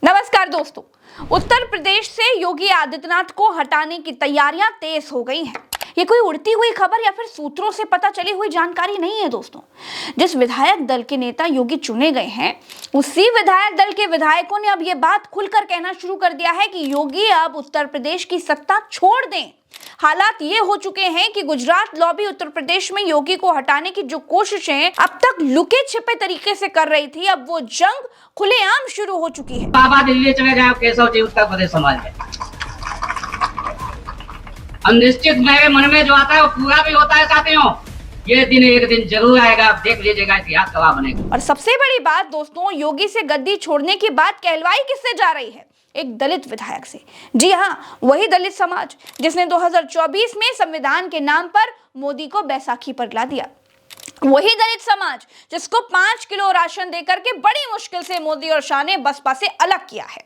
नमस्कार दोस्तों, उत्तर प्रदेश से योगी आदित्यनाथ को हटाने की तैयारियां तेज हो गई हैं। ये कोई उड़ती हुई खबर या फिर सूत्रों से पता चली हुई जानकारी नहीं है दोस्तों। जिस विधायक दल के नेता योगी चुने गए हैं, उसी विधायक दल के विधायकों ने अब ये बात खुलकर कहना शुरू कर दिया है कि योगी अब उत्तर प्रदेश की सत्ता छोड़ दें। हालात ये हो चुके हैं कि गुजरात लॉबी उत्तर प्रदेश में योगी को हटाने की जो कोशिशें अब तक लुके छिपे तरीके से कर रही थी, अब वो जंग खुलेआम शुरू हो चुकी है। बाबा दिल्ली चले जाए, केशव जी उत्तर प्रदेश संभाल जाए। अनिश्चित मेरे मन में जो आता है वो पूरा भी होता है साथियों। ये दिन एक दिन जरूर आएगा, आप देख लीजिएगा, इतिहास गवाह बनेगा। और सबसे बड़ी बात दोस्तों, योगी से गद्दी छोड़ने की बात कहलवाई किससे जा रही है? एक दलित विधायक से। जी हाँ, वही दलित समाज जिसने 2024 में संविधान के नाम पर मोदी को बैसाखी पर ला दिया। वही दलित समाज जिसको 5 किलो राशन देकर के बड़ी मुश्किल से मोदी और शाह ने बसपा से अलग किया है।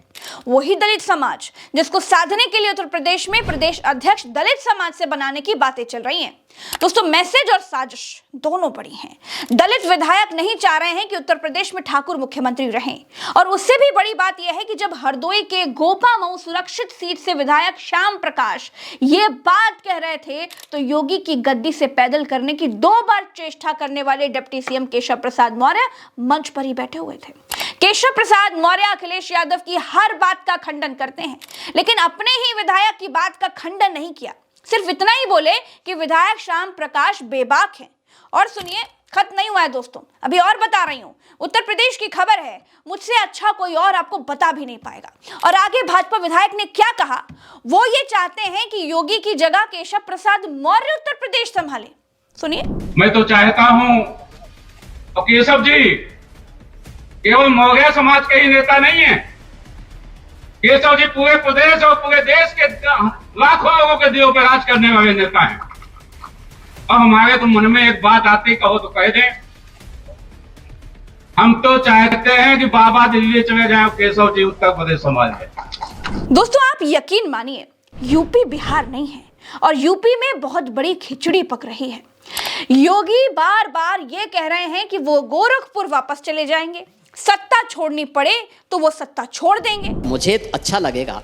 वही दलित समाज जिसको साधने के लिए उत्तर प्रदेश में प्रदेश अध्यक्ष दलित समाज से बनाने की बातें चल रही हैं। दोस्तों, मैसेज और साजिश दोनों बड़ी हैं। दलित विधायक नहीं चाह रहे हैं कि उत्तर प्रदेश में ठाकुर मुख्यमंत्री रहें, और उससे भी बड़ी बात यह है कि जब हरदोई के गोपामऊ सुरक्षित सीट से विधायक श्याम प्रकाश ये बात कह रहे थे, तो योगी की गद्दी से पैदल करने की 2 बार चेष्टा करने वाले डिप्टी सीएम केशव प्रसाद मौर्य मंच पर ही बैठे हुए थे। केशव प्रसाद मौर्य अखिलेश यादव की हर बात का खंडन करते हैं, लेकिन अपने ही विधायक की बात का खंडन नहीं किया। सिर्फ इतना ही बोले कि विधायक श्याम प्रकाश बेबाक हैं। और सुनिए, खत्म नहीं हुआ है दोस्तों, अभी और बता रही हूं। उत्तर प्रदेश की खबर है, मुझसे अच्छा कोई और आपको बता भी नहीं पाएगा। और आगे भाजपा विधायक ने क्या कहा, वो ये चाहते हैं कि योगी की जगह केशव प्रसाद मौर्य उत्तर प्रदेश संभाले। सुनिए। मैं तो चाहता हूं, तो केशव जी केवल मौर्य समाज के ही नेता नहीं है। केशव जी पूरे प्रदेश और पूरे देश के लाखों लोगों के दिलों पर राज करने वाले नेता हैं। अब हमारे तो मन में एक बात आती, कहो तो कह दें, हम तो चाहते हैं कि बाबा दिल्ली चले जाए, केशव जी उत्तर प्रदेश संभाल जाए। दोस्तों, आप यकीन मानिए, यूपी बिहार नहीं है, और यूपी में बहुत बड़ी खिचड़ी पक रही है। योगी बार बार ये कह रहे हैं कि वो गोरखपुर वापस चले जाएंगे, सत्ता छोड़नी पड़े तो वो सत्ता छोड़ देंगे। मुझे अच्छा लगेगा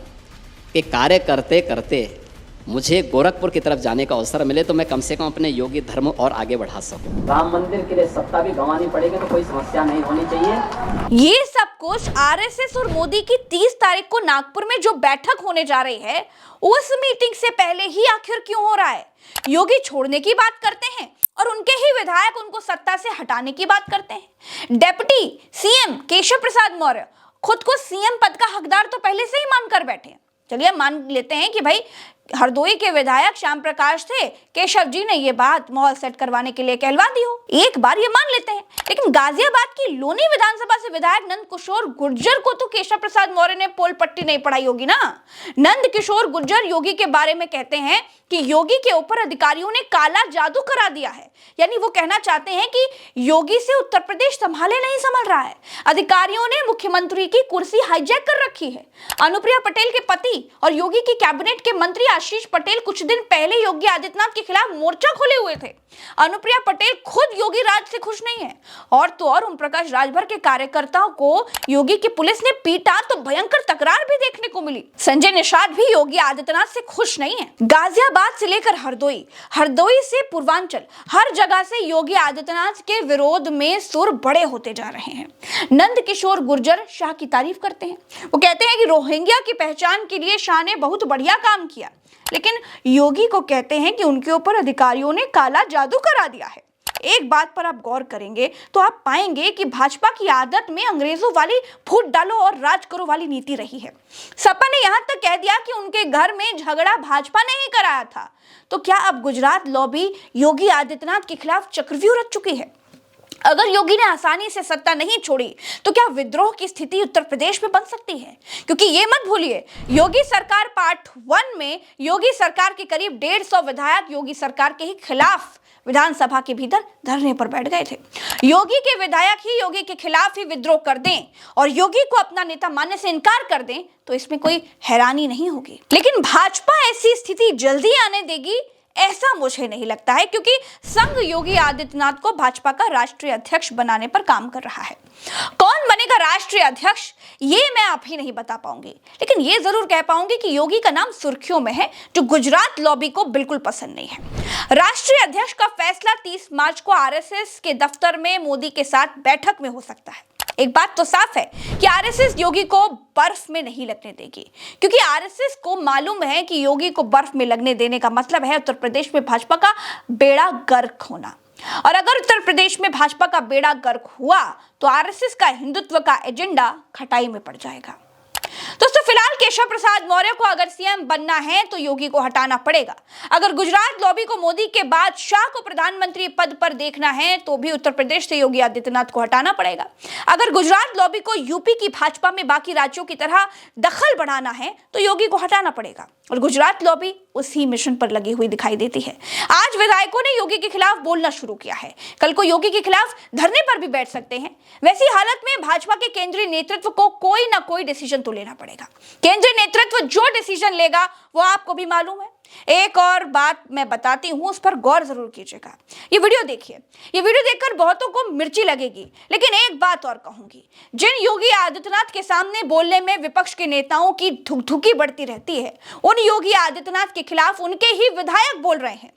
कि कार्य करते करते मुझे गोरखपुर की तरफ जाने का अवसर मिले, तो मैं कम से कम अपने योगी धर्म और आगे बढ़ा सकूं। राम मंदिर के लिए सत्ता भी गंवानी पड़ेगी तो कोई समस्या नहीं होनी चाहिए। ये सब कुछ आरएसएस और मोदी की 30 तारीख को नागपुर में जो बैठक होने जा रही है, उस मीटिंग से पहले ही आखिर क्यों हो रहा है? योगी छोड़ने की बात करते हैं और उनके ही विधायक उनको सत्ता से हटाने की बात करते हैं। डेप्यूटी सीएम केशव प्रसाद मौर्य खुद को सीएम पद का हकदार तो पहले से ही मानकर बैठे हैं। चलिए मान लेते हैं कि भाई हरदोई के विधायक श्याम प्रकाश थे, केशव जी ने ये बात माहौल सेट करवाने के लिए कहलवा दी हो, एक बार ये मान लेते हैं। लेकिन गाजियाबाद की लोनी विधानसभा से विधायक नंद किशोर गुर्जर को तो केशव प्रसाद मौर्य ने पोल पट्टी नहीं पढ़ाई होगी ना। नंद किशोर गुर्जर योगी के बारे में कहते हैं कि योगी के ऊपर अधिकारियों ने काला जादू करा दिया है। यानी वो कहना चाहते हैं कि योगी से उत्तर प्रदेश संभाले नहीं संभल रहा है, अधिकारियों ने मुख्यमंत्री की कुर्सी हाईजैक कर रखी है। अनुप्रिया पटेल के पति और योगी की कैबिनेट के मंत्री आशीष पटेल कुछ दिन पहले योगी आदित्यनाथ के खिलाफ मोर्चा खोले हुए थे। अनुप्रिया पटेल खुद योगी राज से खुश नहीं है, और तो और ओम प्रकाश राजभर के कार्यकर्ताओं को योगी की पुलिस ने पीटा तो भयंकर तकरार भी देखने को मिली। संजय निषाद भी योगी आदित्यनाथ से खुश नहीं है। गाजियाबाद से लेकर हरदोई, हरदोई से पूर्वांचल, हर जगह से योगी आदित्यनाथ के विरोध में सुर बड़े होते जा रहे हैं। नंद किशोर गुर्जर शाह की तारीफ करते हैं। वो कहते हैं कि रोहिंग्या की पहचान के लिए शाह ने बहुत बढ़िया काम किया, लेकिन योगी को कहते हैं कि उनके ऊपर अधिकारियों ने काला जादू करा दिया है। एक बात पर आप गौर करेंगे तो आप पाएंगे कि भाजपा की आदत में अंग्रेजों वाली फूट डालो और राज करो वाली नीति रही है। सपा ने यहां तक कह दिया कि उनके घर में झगड़ा भाजपा ने ही कराया था। तो क्या अब गुजरात लॉबी योगी आदित्यनाथ के खिलाफ चक्रव्यूह रच चुकी है? अगर योगी ने आसानी से सत्ता नहीं छोड़ी तो क्या विद्रोह की स्थिति उत्तर प्रदेश में बन सकती है? क्योंकि ये मत भूलिए, योगी सरकार पार्ट 1 में योगी सरकार के करीब 150 विधायक योगी सरकार के ही खिलाफ विधानसभा के भीतर धरने पर बैठ गए थे। योगी के विधायक ही योगी के खिलाफ ही विद्रोह कर दें और योगी को अपना नेता मानने से इनकार कर दें तो इसमें कोई हैरानी नहीं होगी। लेकिन भाजपा ऐसी स्थिति जल्दी आने देगी, ऐसा मुझे नहीं लगता है, क्योंकि संघ योगी आदित्यनाथ को भाजपा का राष्ट्रीय अध्यक्ष बनाने पर काम कर रहा है। कौन बनेगा राष्ट्रीय अध्यक्ष ये मैं आप ही नहीं बता पाऊंगी, लेकिन ये जरूर कह पाऊंगी कि योगी का नाम सुर्खियों में है, जो गुजरात लॉबी को बिल्कुल पसंद नहीं है। राष्ट्रीय अध्यक्ष का फैसला 30 मार्च को आरएसएस के दफ्तर में मोदी के साथ बैठक में हो सकता है। एक बात तो साफ है कि आरएसएस योगी को बर्फ में नहीं लगने देगी, क्योंकि आरएसएस को मालूम है कि योगी को बर्फ में लगने देने का मतलब है उत्तर प्रदेश में भाजपा का बेड़ा गर्क होना। और अगर उत्तर प्रदेश में भाजपा का बेड़ा गर्क हुआ तो आरएसएस का हिंदुत्व का एजेंडा खटाई में पड़ जाएगा। दोस्तों, फिलहाल केशव प्रसाद मौर्य को अगर सीएम बनना है तो योगी को हटाना पड़ेगा। अगर गुजरात लॉबी को मोदी के बाद शाह को प्रधानमंत्री पद पर देखना है तो भी उत्तर प्रदेश से योगी आदित्यनाथ को हटाना पड़ेगा। अगर गुजरात लॉबी को यूपी की भाजपा में बाकी राज्यों की तरह दखल बढ़ाना है तो योगी को हटाना पड़ेगा। और गुजरात लॉबी उसी मिशन पर लगी हुई दिखाई देती है। आज विधायकों ने योगी के खिलाफ बोलना शुरू किया है, कल को योगी के खिलाफ धरने पर भी बैठ सकते हैं। वैसी हालत में भाजपा के केंद्रीय नेतृत्व को कोई ना कोई डिसीजन तो लेना पड़ेगा। केंद्रीय नेतृत्व जो डिसीजन लेगा वो आपको भी मालूम है। एक और बात मैं बताती हूं, उस पर गौर जरूर कीजिएगा। ये वीडियो देखिए, ये वीडियो देखकर बहुतों को मिर्ची लगेगी, लेकिन एक बात और कहूंगी, जिन योगी आदित्यनाथ के सामने बोलने में विपक्ष के नेताओं की धुकधुकी बढ़ती रहती है, उन योगी आदित्यनाथ के खिलाफ उनके ही विधायक बोल रहे हैं,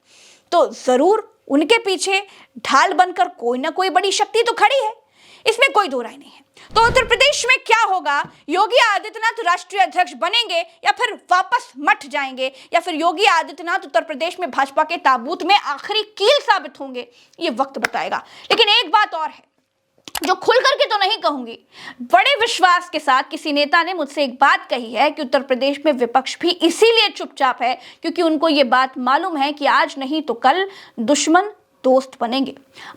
तो जरूर उनके पीछे ढाल बनकर कोई ना कोई बड़ी शक्ति तो खड़ी है, इसमें कोई दो राय नहीं है। तो उत्तर प्रदेश में क्या होगा? योगी आदित्यनाथ राष्ट्रीय अध्यक्ष बनेंगे या फिर वापस मठ जाएंगे, या फिर योगी आदित्यनाथ उत्तर प्रदेश में भाजपा के ताबूत में आखिरी कील साबित होंगे, ये वक्त बताएगा। लेकिन एक बात और है जो खुल करके तो नहीं कहूंगी, बड़े विश्वास के साथ किसी नेता ने मुझसे एक बात कही है कि उत्तर प्रदेश में विपक्ष भी इसीलिए चुपचाप है क्योंकि उनको ये बात मालूम है कि आज नहीं तो कल दुश्मन दोस्त बनेंगे।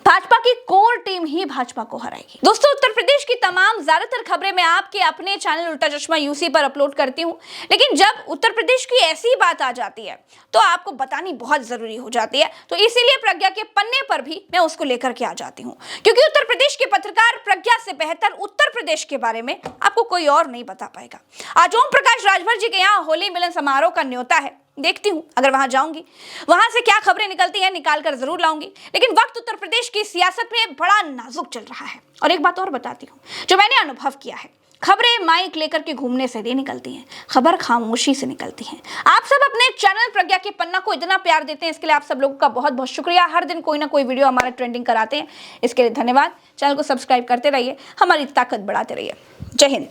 भाजपा की कोर टीम ही भाजपा को हराएगी। दोस्तों, उत्तर प्रदेश की तमाम ज्यादातर खबरें मैं आपके अपने चैनल उल्टा चश्मा यूसी पर अपलोड करती हूं, लेकिन जब उत्तर प्रदेश की ऐसी बात आ जाती है तो आपको बतानी बहुत जरूरी हो जाती है। तो इसीलिए प्रज्ञा के पन्ने पर भी मैं उसको लेकर के आ जाती हूँ, क्योंकि उत्तर प्रदेश के पत्रकार प्रज्ञा से बेहतर उत्तर प्रदेश के बारे में आपको कोई और नहीं बता पाएगा। आज ओम प्रकाश राजभर जी के यहाँ होली मिलन समारोह का न्योता है, देखती हूं अगर वहां जाऊंगी वहां से क्या खबरें निकलती हैं, निकाल कर जरूर लाऊंगी। लेकिन वक्त उत्तर प्रदेश की सियासत में बड़ा नाजुक चल रहा है। और एक बात और बताती हूं जो मैंने अनुभव किया है, खबरें माइक लेकर के घूमने से नहीं निकलती हैं, खबर खामोशी से निकलती हैं। आप सब अपने चैनल प्रज्ञा के पन्ना को इतना प्यार देते हैं, इसके लिए आप सब लोगों का बहुत बहुत शुक्रिया। हर दिन कोई ना कोई वीडियो हमारा ट्रेंडिंग कराते हैं, इसके लिए धन्यवाद। चैनल को सब्सक्राइब करते रहिए, हमारी ताकत बढ़ाते रहिए। जय हिंद।